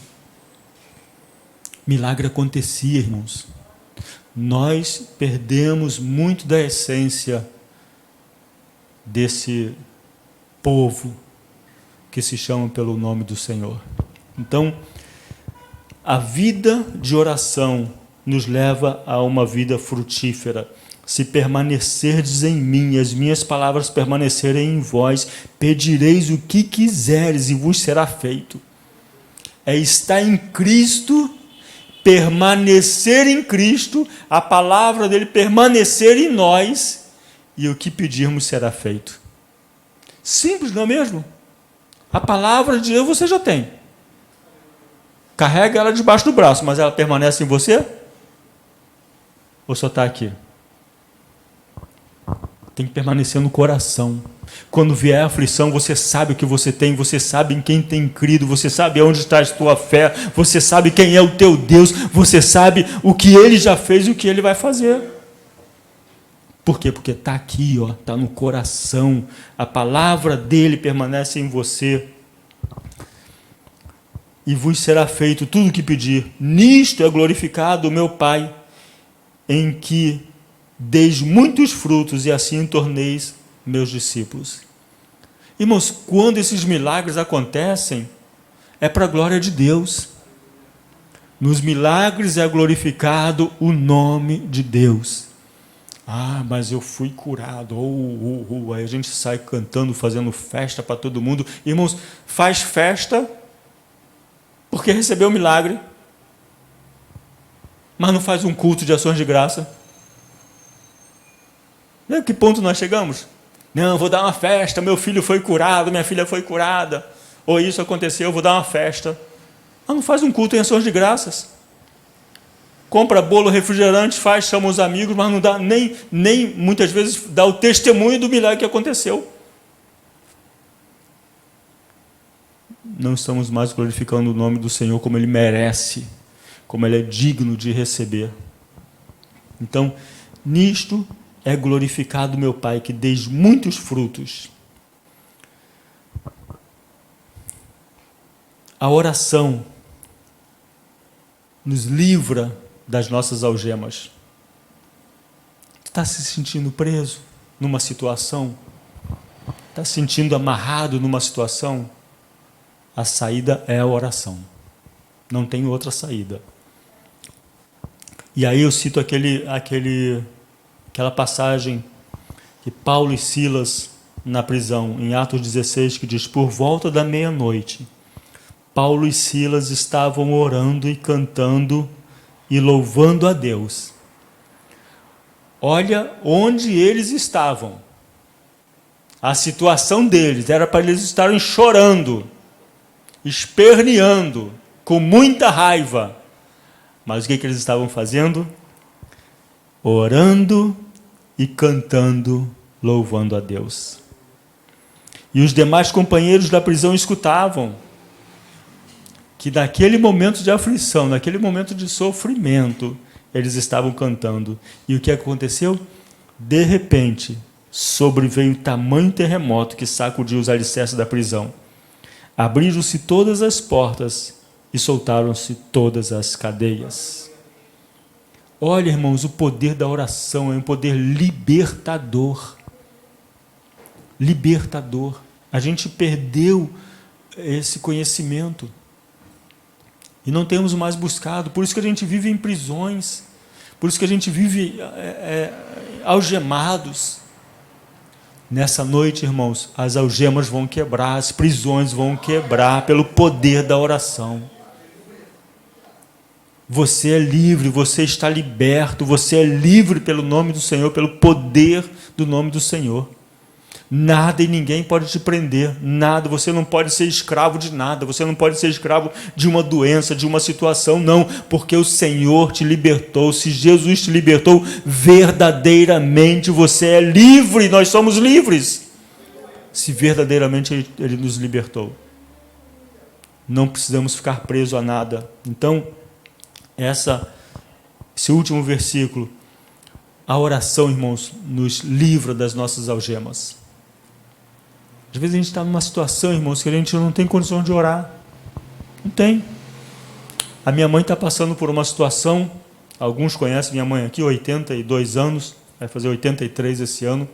Milagre acontecia, irmãos. Nós perdemos muito da essência desse povo que se chama pelo nome do Senhor. Então, a vida de oração nos leva a uma vida frutífera. Se permanecerdes em mim, as minhas palavras permanecerem em vós, pedireis o que quiseres e vos será feito. É estar em Cristo, permanecer em Cristo, a palavra dele permanecer em nós, e o que pedirmos será feito. Simples, não é mesmo? A palavra de Deus você já tem. Carrega ela debaixo do braço, mas ela permanece em você? Ou só está aqui? Tem que permanecer no coração. Quando vier a aflição, você sabe o que você tem, você sabe em quem tem crido, você sabe onde está a tua fé, você sabe quem é o teu Deus, você sabe o que Ele já fez e o que Ele vai fazer. Por quê? Porque está aqui, está no coração. A palavra dele permanece em você. E vos será feito tudo o que pedir. Nisto é glorificado o meu Pai, em que deis muitos frutos e assim torneis meus discípulos. Irmãos, quando esses milagres acontecem, é para a glória de Deus. Nos milagres é glorificado o nome de Deus. Ah, mas eu fui curado. Aí a gente sai cantando, fazendo festa para todo mundo. Irmãos, faz festa porque recebeu o milagre, mas não faz um culto de ações de graça. A que ponto nós chegamos? Não, vou dar uma festa, meu filho foi curado, minha filha foi curada, ou isso aconteceu, vou dar uma festa. Mas não faz um culto em ações de graças. Compra bolo, refrigerante, faz, chama os amigos, mas não dá nem muitas vezes dá o testemunho do milagre que aconteceu. Não estamos mais glorificando o nome do Senhor como Ele merece, como Ele é digno de receber. Então, nisto é glorificado meu Pai, que deis muitos frutos. A oração nos livra das nossas algemas. Está se sentindo preso numa situação? Está se sentindo amarrado numa situação? A saída é a oração. Não tem outra saída. E aí eu cito aquela passagem que Paulo e Silas na prisão, em Atos 16, que diz: por volta da meia-noite, Paulo e Silas estavam orando e cantando e louvando a Deus. Olha onde eles estavam. A situação deles era para eles estarem chorando, esperneando, com muita raiva. Mas o que eles estavam fazendo? Orando e cantando, louvando a Deus. E os demais companheiros da prisão escutavam que naquele momento de aflição, naquele momento de sofrimento, eles estavam cantando. E o que aconteceu? De repente, sobreveio tamanho terremoto que sacudiu os alicerces da prisão. Abriram-se todas as portas e soltaram-se todas as cadeias. Olha, irmãos, o poder da oração é um poder libertador. Libertador. A gente perdeu esse conhecimento e não temos mais buscado. Por isso que a gente vive em prisões, por isso que a gente vive algemados. Nessa noite, irmãos, as algemas vão quebrar, as prisões vão quebrar pelo poder da oração. Você é livre, você está liberto, você é livre pelo nome do Senhor, pelo poder do nome do Senhor. Nada e ninguém pode te prender, nada, você não pode ser escravo de nada, você não pode ser escravo de uma doença, de uma situação, não, porque o Senhor te libertou. Se Jesus te libertou, verdadeiramente você é livre, nós somos livres, se verdadeiramente Ele nos libertou. Não precisamos ficar presos a nada. Então, esse último versículo, a oração, irmãos, nos livra das nossas algemas. Às vezes a gente está numa situação, irmãos, que a gente não tem condição de orar. Não tem. A minha mãe está passando por uma situação, alguns conhecem minha mãe aqui, 82 anos, vai fazer 83 esse ano,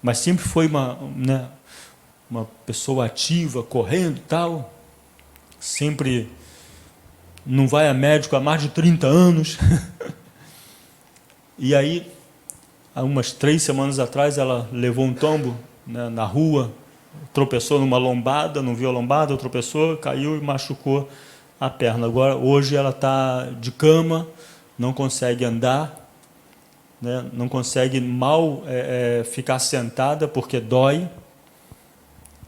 mas sempre foi uma pessoa ativa, correndo e tal, sempre não vai a médico há mais de 30 anos. E aí, há umas 3 semanas atrás, ela levou um tombo, né, na rua, tropeçou numa lombada, não viu a lombada, tropeçou, caiu e machucou a perna. Agora, hoje ela está de cama, não consegue andar, né, não consegue mal ficar sentada porque dói.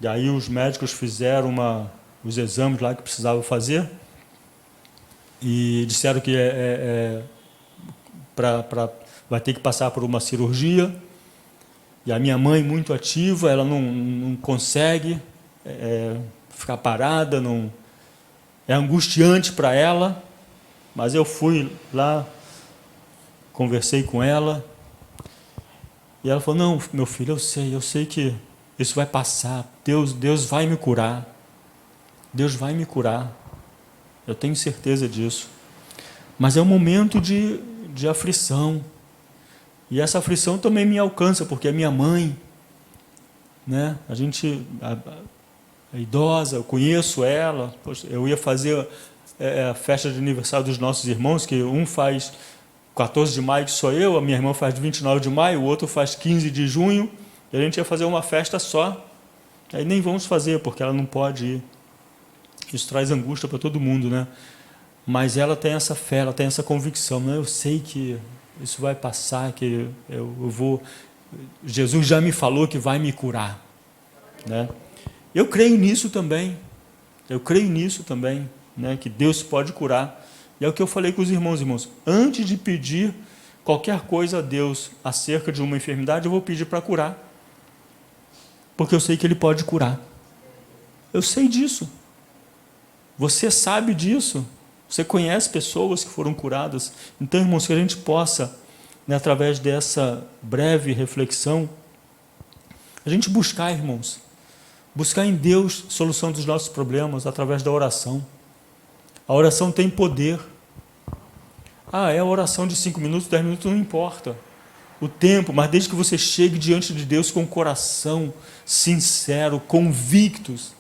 E aí os médicos fizeram os exames lá que precisavam fazer e disseram que vai ter que passar por uma cirurgia. E a minha mãe, muito ativa, ela não consegue ficar parada, é angustiante para ela, mas eu fui lá, conversei com ela, e ela falou: não, meu filho, eu sei que isso vai passar, Deus vai me curar, Deus vai me curar, eu tenho certeza disso. Mas é um momento de aflição, e essa aflição também me alcança, porque a minha mãe, né, a idosa, eu conheço ela, poxa, eu ia fazer a festa de aniversário dos nossos irmãos, que um faz 14 de maio, que sou eu, a minha irmã faz 29 de maio, o outro faz 15 de junho, e a gente ia fazer uma festa só, aí nem vamos fazer, porque ela não pode ir. Isso traz angústia para todo mundo, né? Mas ela tem essa fé, ela tem essa convicção, né? Eu sei que isso vai passar, que eu vou... Jesus já me falou que vai me curar, né? Eu creio nisso também, né? Que Deus pode curar. E é o que eu falei com os irmãos, antes de pedir qualquer coisa a Deus acerca de uma enfermidade, eu vou pedir para curar, porque eu sei que Ele pode curar. Eu sei disso. Você sabe disso. Você conhece pessoas que foram curadas. Então, irmãos, que a gente possa, né, através dessa breve reflexão, a gente buscar, irmãos, buscar em Deus solução dos nossos problemas através da oração. A oração tem poder. É a oração de 5 minutos, 10 minutos, não importa o tempo, mas desde que você chegue diante de Deus com o coração sincero, convictos,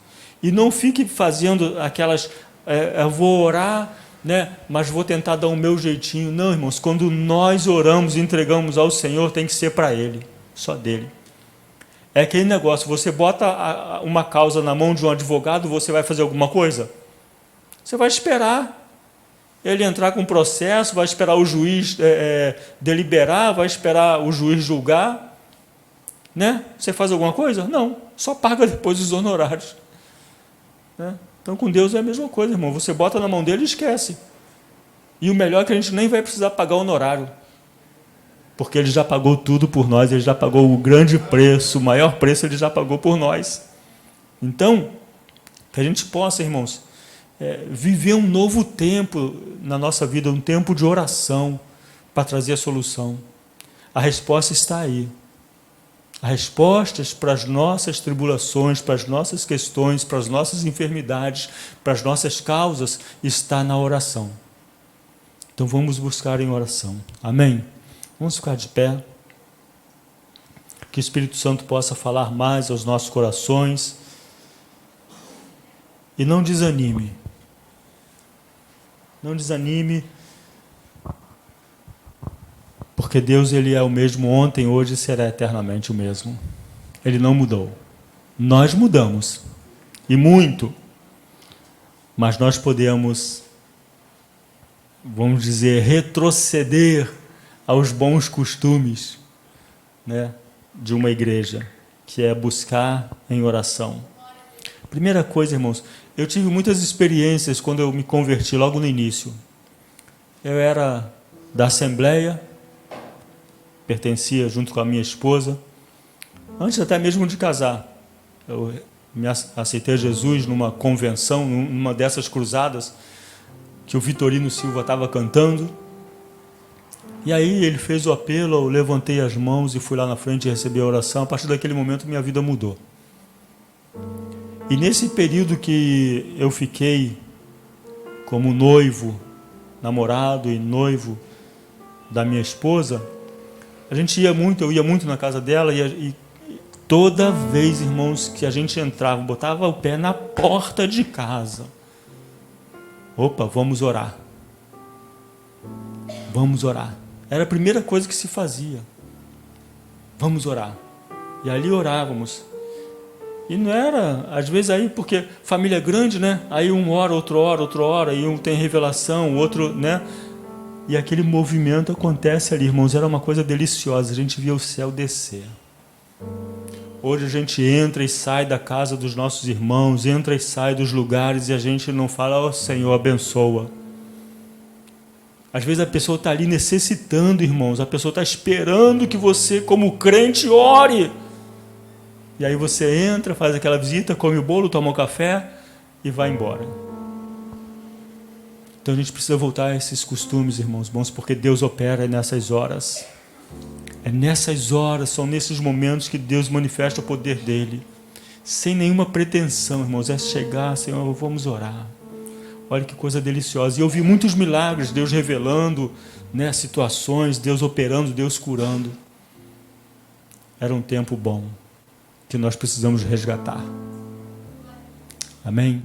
e não fique fazendo aquelas, eu vou orar, né, mas vou tentar dar o meu jeitinho. Não, irmãos, quando nós oramos e entregamos ao Senhor, tem que ser para Ele, só dele. É aquele negócio, você bota uma causa na mão de um advogado, você vai fazer alguma coisa? Você vai esperar ele entrar com um processo, vai esperar o juiz deliberar, vai esperar o juiz julgar, né? Você faz alguma coisa? Não, só paga depois os honorários, né? Então com Deus é a mesma coisa, irmão, você bota na mão dele e esquece. E o melhor é que a gente nem vai precisar pagar o honorário, porque ele já pagou tudo por nós, ele já pagou o grande preço, o maior preço ele já pagou por nós. Então, que a gente possa, irmãos, viver um novo tempo na nossa vida, um tempo de oração para trazer a solução. A resposta está aí. As respostas para as nossas tribulações, para as nossas questões, para as nossas enfermidades, para as nossas causas, está na oração. Então vamos buscar em oração. Amém? Vamos ficar de pé. Que o Espírito Santo possa falar mais aos nossos corações. E não desanime. Não desanime, porque Deus ele é o mesmo ontem, hoje e será eternamente o mesmo. Ele não mudou. Nós mudamos, e muito, mas nós podemos, vamos dizer, retroceder aos bons costumes, né, de uma igreja, que é buscar em oração. Primeira coisa, irmãos, eu tive muitas experiências quando eu me converti, logo no início. Eu era da Assembleia, pertencia junto com a minha esposa, antes até mesmo de casar. Eu aceitei Jesus numa convenção, numa dessas cruzadas, que o Vitorino Silva estava cantando. E aí ele fez o apelo, eu levantei as mãos e fui lá na frente e recebi a oração. A partir daquele momento minha vida mudou. E nesse período que eu fiquei como noivo, namorado e noivo da minha esposa, a gente ia muito, eu ia muito na casa dela e toda vez, irmãos, que a gente entrava, botava o pé na porta de casa. Opa, vamos orar. Vamos orar. Era a primeira coisa que se fazia. Vamos orar. E ali orávamos. E não era, às vezes aí, porque família grande, né? Aí um ora, outro ora, e um tem revelação, o outro, né? E aquele movimento acontece ali, irmãos, era uma coisa deliciosa, a gente via o céu descer. Hoje a gente entra e sai da casa dos nossos irmãos, entra e sai dos lugares e a gente não fala, ó Senhor, abençoa. Às vezes a pessoa está ali necessitando, irmãos, a pessoa está esperando que você, como crente, ore. E aí você entra, faz aquela visita, come o bolo, toma um café e vai embora. Então a gente precisa voltar a esses costumes, irmãos bons, porque Deus opera nessas horas. É nessas horas, são nesses momentos que Deus manifesta o poder dele. Sem nenhuma pretensão, irmãos, é chegar, Senhor, vamos orar. Olha que coisa deliciosa. E eu vi muitos milagres, Deus revelando, né, situações, Deus operando, Deus curando. Era um tempo bom que nós precisamos resgatar. Amém?